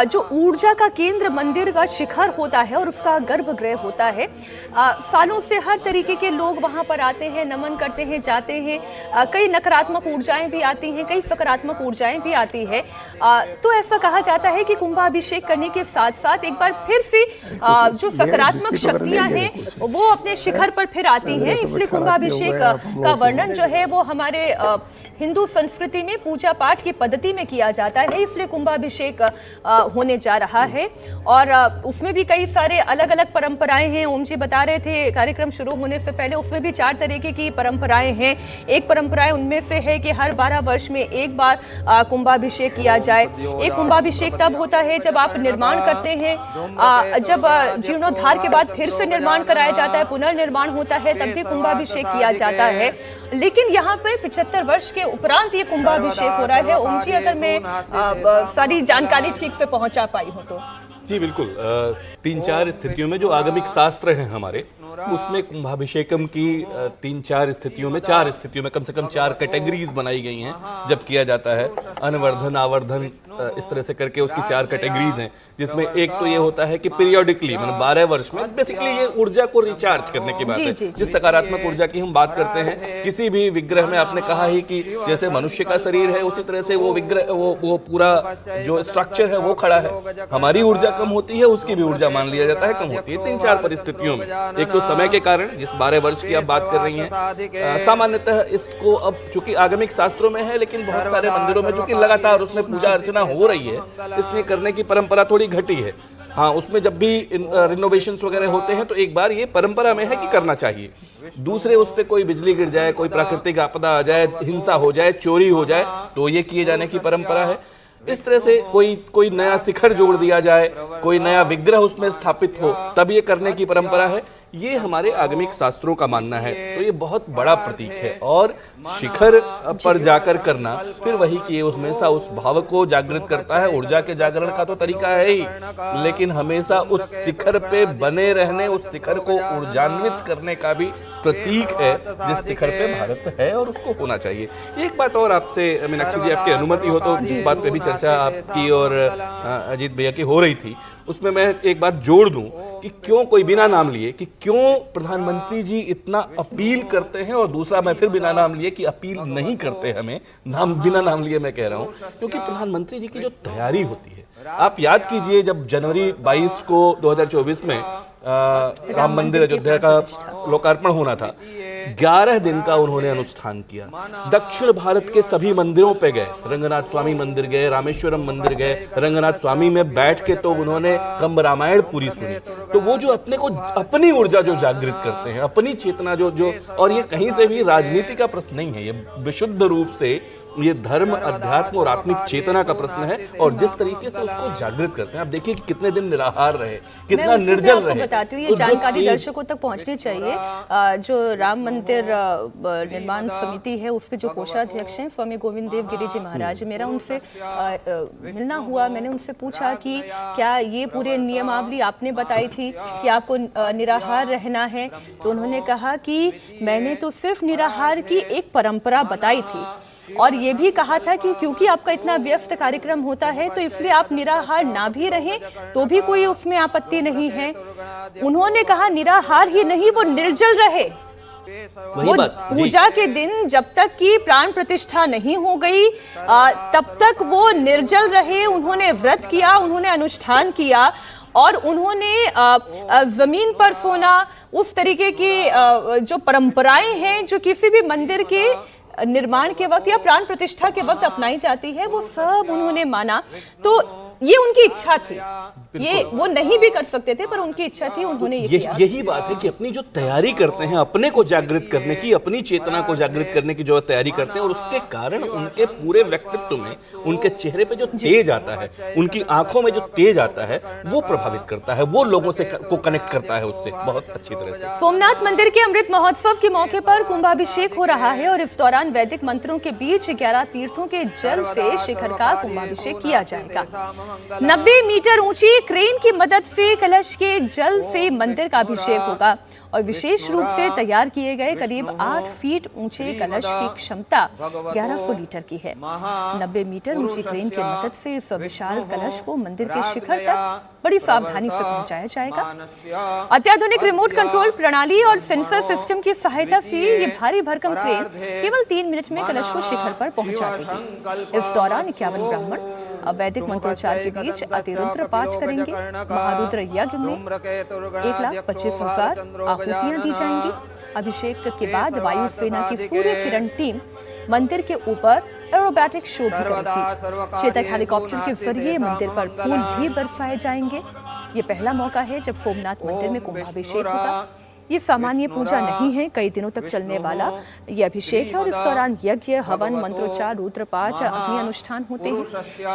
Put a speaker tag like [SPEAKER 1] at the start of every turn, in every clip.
[SPEAKER 1] जो ऊर्जा का केंद्र मंदिर का शिखर होता है और उसका गर्भगृह होता है। सालों से हर तरीके के लोग वहां पर आते हैं, नमन करते हैं, जाते हैं। कई नकारात्मक ऊर्जाएं भी आती हैं, कई सकारात्मक ऊर्जाएं भी आती है। तो ऐसा कहा जाता है कि कुंभाभिषेक करने के साथ साथ एक बार फिर से जो सकारात्मक शक्तियां हैं वो अपने शिखर पर फिर आती हैं। इसलिए कुंभाभिषेक का वर्णन जो है वो हमारे हिंदू संस्कृति में पूजा पाठ की पद्धति में किया जाता है। इसलिए कुंभाभिषेक होने जा रहा है और उसमें भी कई सारे अलग अलग परंपराएं हैं। ओम जी बता रहे थे कार्यक्रम शुरू होने से पहले, उसमें भी 4 तरीके की परंपराएं हैं। एक परंपराएं उनमें से है कि हर 12 वर्ष में एक बार कुंभाभिषेक किया जाए। एक कुंभाभिषेक तब होता है जब आप निर्माण करते हैं, जब जीर्णोद्धार के बाद फिर से निर्माण कराया जाता है, पुनर्निर्माण होता है, तब भी कुंभाभिषेक किया जाता है। लेकिन यहाँ पे 75 वर्ष के उपरांत ये कुंभाभिषेक हो रहा है। ओम जी, अगर मैं सारी जानकारी ठीक से पहुंचा पाई हूं तो।
[SPEAKER 2] जी बिल्कुल। 3-4 स्थितियों में जो आगमिक शास्त्र हैं हमारे, उसमें कुंभाभिषेकम की 3-4 स्थितियों में, 4 स्थितियों में कम से कम 4 कैटेगरीज बनाई गई हैं जब किया जाता है। अनवर्धन, आवर्धन, इस तरह से करके उसकी 4 कैटेगरीज हैं, जिसमें एक तो ये होता है कि पीरियोडिकली, मतलब 12 वर्ष में, बेसिकली ये ऊर्जा को रिचार्ज करने की बात है। जिस सकारात्मक ऊर्जा की हम बात करते हैं, किसी भी विग्रह में आपने कहा ही कि जैसे मनुष्य का शरीर है उसी तरह से वो विग्रह, वो पूरा जो स्ट्रक्चर है वो खड़ा है। हमारी ऊर्जा कम होती है, उसकी भी ऊर्जा मान लिया जाता है कम होती है। 3-4 परिस्थितियों में, एक तो समय के कारण, जिस 12 वर्ष की आप बात कर रही हैं, सामान्यतः इसको अब चूंकि आगमिक शास्त्रों में है, लेकिन बहुत सारे मंदिरों में चूंकि लगातार उसमें पूजा अर्चना हो रही है, इसलिए करने की परंपरा थोड़ी घटी है। हाँ, उसमें जब भी रिनोवेशंस वगैरह होते हैं तो एक बार ये परंपरा में है कि करना चाहिए। दूसरे, उस पर कोई बिजली गिर जाए, कोई प्राकृतिक आपदा आ जाए, हिंसा हो जाए, चोरी हो जाए, तो ये किए जाने की परंपरा है। इस तरह से कोई नया शिखर जोड़ दिया जाए, कोई नया विग्रह उसमें स्थापित हो, तब ये करने की परंपरा है। ये हमारे आगमिक शास्त्रों का मानना है। तो ये बहुत बड़ा प्रतीक है और शिखर पर जाकर करना फिर वही कि हमेशा उस भाव को जागृत करता है। ऊर्जा के जागरण का तो तरीका है ही, लेकिन हमेशा उस शिखर पे बने रहने, उस शिखर को ऊर्जान्वित करने का भी प्रतीक है, जिस शिखर पे भारत है और उसको होना चाहिए। एक बात और आपसे मीनाक्षी जी, आपकी अनुमति हो तो, जिस बात पे भी चर्चा आपकी और अजीत भैया की हो रही थी, उसमें मैं एक बात जोड़ दूं कि क्यों, कोई बिना नाम लिए, कि क्यों प्रधानमंत्री जी इतना अपील करते हैं, और दूसरा मैं फिर बिना नाम लिए कि अपील नहीं करते हमें, बिना नाम लिए मैं कह रहा हूं, क्योंकि प्रधानमंत्री जी की जो तैयारी होती है, आप याद कीजिए जब जनवरी 22 को 2024 में राम मंदिर अयोध्या का लोकार्पण होना था, 11 दिन का उन्होंने अनुष्ठान किया। दक्षिण भारत के सभी मंदिरों पे गए, रंगनाथ स्वामी मंदिर गए, रामेश्वरम मंदिर गए। रंगनाथ स्वामी में बैठ के तो उन्होंने कंब रामायण पूरी सुनी। तो वो जो अपने को, अपनी ऊर्जा जो जागृत करते हैं, अपनी चेतना जो, और ये कहीं से भी राजनीति का प्रश्न नहीं है, ये विशुद्ध रूप से ये धर्म, अध्यात्म और आत्मिक चेतना का प्रश्न है। और जिस तरीके से उसको जागृत करते हैं, आप देखिए कि कितने दिन निराहार रहे, कितना निर्जल रहे।
[SPEAKER 1] बताती हूँ, ये जानकारी दर्शकों तक पहुंचनी चाहिए। जो राम मंदिर निर्माण समिति है, उसके जो कोषाध्यक्ष हैं स्वामी गोविंद देव गिरी जी महाराज, मेरा उनसे मिलना हुआ। मैंने उनसे पूछा कि क्या ये पूरे नियमावली आपने बताई थी कि आपको निराहार रहना है? तो उन्होंने कहा कि मैंने तो सिर्फ निराहार की एक परंपरा बताई थी, और ये भी कहा था कि क्योंकि आपका इतना व्यस्त कार्यक्रम होता है तो इसलिए आप निराहार ना भी रहें तो भी कोई उसमें आपत्ति नहीं है। उन्होंने कहा निराहार ही नहीं, वो निर्जल रहे। वो पूजा के दिन जब तक की प्राण प्रतिष्ठा नहीं हो गई तब तक वो निर्जल रहे। उन्होंने व्रत किया, उन्होंने अनुष्ठान किया, और उन्होंने जमीन पर सोना, उस तरीके की जो परंपराएं हैं जो किसी भी मंदिर के निर्माण के वक्त या प्राण प्रतिष्ठा के वक्त अपनाई जाती है, वो सब उन्होंने माना। तो ये उनकी इच्छा थी, ये वो नहीं भी कर सकते थे, पर उनकी इच्छा थी, उन्होंने ये किया।
[SPEAKER 2] यही बात है कि अपनी जो तैयारी करते हैं, अपने को जागृत करने की, अपनी चेतना को जागृत करने की जो तैयारी करते हैं, और उसके कारण उनके पूरे व्यक्तित्व में, उनके चेहरे पे जो तेज आता है, उनकी आंखों में जो तेज आता है, वो प्रभावित करता है, वो लोगों से को कनेक्ट करता है उससे बहुत अच्छी तरह से।
[SPEAKER 1] सोमनाथ मंदिर के अमृत महोत्सव के मौके पर कुंभाभिषेक हो रहा है और इस दौरान वैदिक मंत्रों के बीच 11 तीर्थों के जल से शिखर का कुंभाभिषेक किया जाएगा। 90 मीटर ऊंची क्रेन की मदद से कलश के जल से मंदिर का अभिषेक होगा और विशेष रूप से तैयार किए गए करीब 8 फीट ऊंचे कलश की क्षमता 1100 लीटर की है। 90 मीटर ऊंची क्रेन की मदद से इस विशाल कलश को मंदिर के शिखर तक बड़ी सावधानी से पहुंचाया जाएगा। अत्याधुनिक रिमोट कंट्रोल प्रणाली और सेंसर सिस्टम की सहायता से ये भारी भरकम क्रेन केवल 3 मिनट में कलश को शिखर पर पहुंचा देगी। इस दौरान 51 ब्राह्मण वैदिक मंत्रोच्चार के बीच अतिरुद्र पाठ करेंगे। महारुद्र यज्ञ में 1,25,000 आहुतियां दी जाएंगी। अभिषेक के बाद वायुसेना की सूर्य किरण टीम मंदिर के ऊपर एरोबैटिक शो भी करेगी। चेतक हेलीकॉप्टर के जरिए मंदिर पर फूल भी बरसाए जाएंगे। ये पहला मौका है जब सोमनाथ मंदिर में कुंभाभिषेक होगा। ये सामान्य पूजा नहीं है, कई दिनों तक चलने वाला ये अभिषेक है और इस दौरान यज्ञ, हवन, मंत्रोच्चार, रुद्रपाठ, अग्नि अनुष्ठान होते हैं।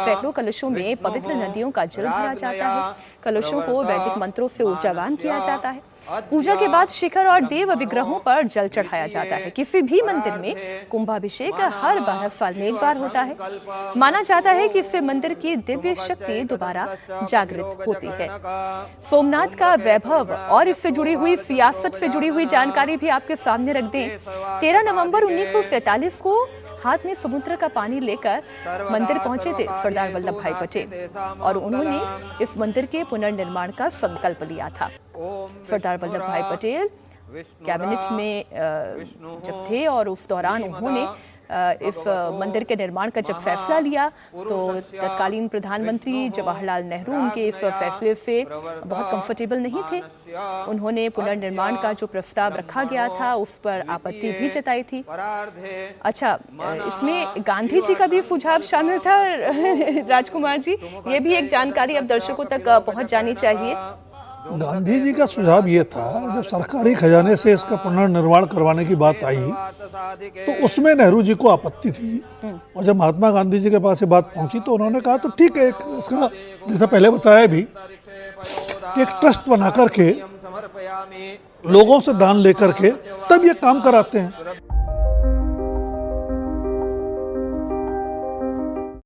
[SPEAKER 1] सैकड़ों कलशों में पवित्र नदियों का जल भरा जाता है। कलशों को वैदिक मंत्रों से ऊर्जावान किया जाता है। पूजा के बाद शिखर और देव विग्रहों पर जल चढ़ाया जाता है। किसी भी मंदिर में कुंभाभिषेक हर 12 साल में एक बार होता है। माना जाता है कि इससे मंदिर की दिव्य शक्ति दोबारा जागृत होती है। सोमनाथ का वैभव और इससे जुड़ी हुई सियासत से जुड़ी हुई जानकारी भी आपके सामने रख दें। 13 नवंबर 1947 को हाथ में समुद्र का पानी लेकर मंदिर पहुंचे थे सरदार वल्लभ भाई पटेल और उन्होंने इस मंदिर के पुनर्निर्माण का संकल्प लिया था। सरदार वल्लभ भाई पटेल कैबिनेट में जब थे और उस दौरान उन्होंने इस मंदिर के निर्माण का जब फैसला लिया तो तत्कालीन प्रधानमंत्री जवाहरलाल नेहरू उनके इस फैसले से बहुत कंफर्टेबल नहीं थे। उन्होंने पुनर्निर्माण का जो प्रस्ताव रखा गया था उस पर आपत्ति भी जताई थी। अच्छा, इसमें गांधी जी का भी सुझाव शामिल था राजकुमार जी, ये भी एक जानकारी अब दर्शकों तक पहुंच जानी चाहिए।
[SPEAKER 3] गांधी जी का सुझाव ये था, जब सरकारी खजाने से इसका पुनर्निर्माण करवाने की बात आई तो उसमें नेहरू जी को आपत्ति थी और जब महात्मा गांधी जी के पास ये बात पहुंची तो उन्होंने कहा तो ठीक है, इसका जैसा पहले बताया भी कि एक ट्रस्ट बना करके लोगों से दान लेकर के तब ये काम कराते हैं।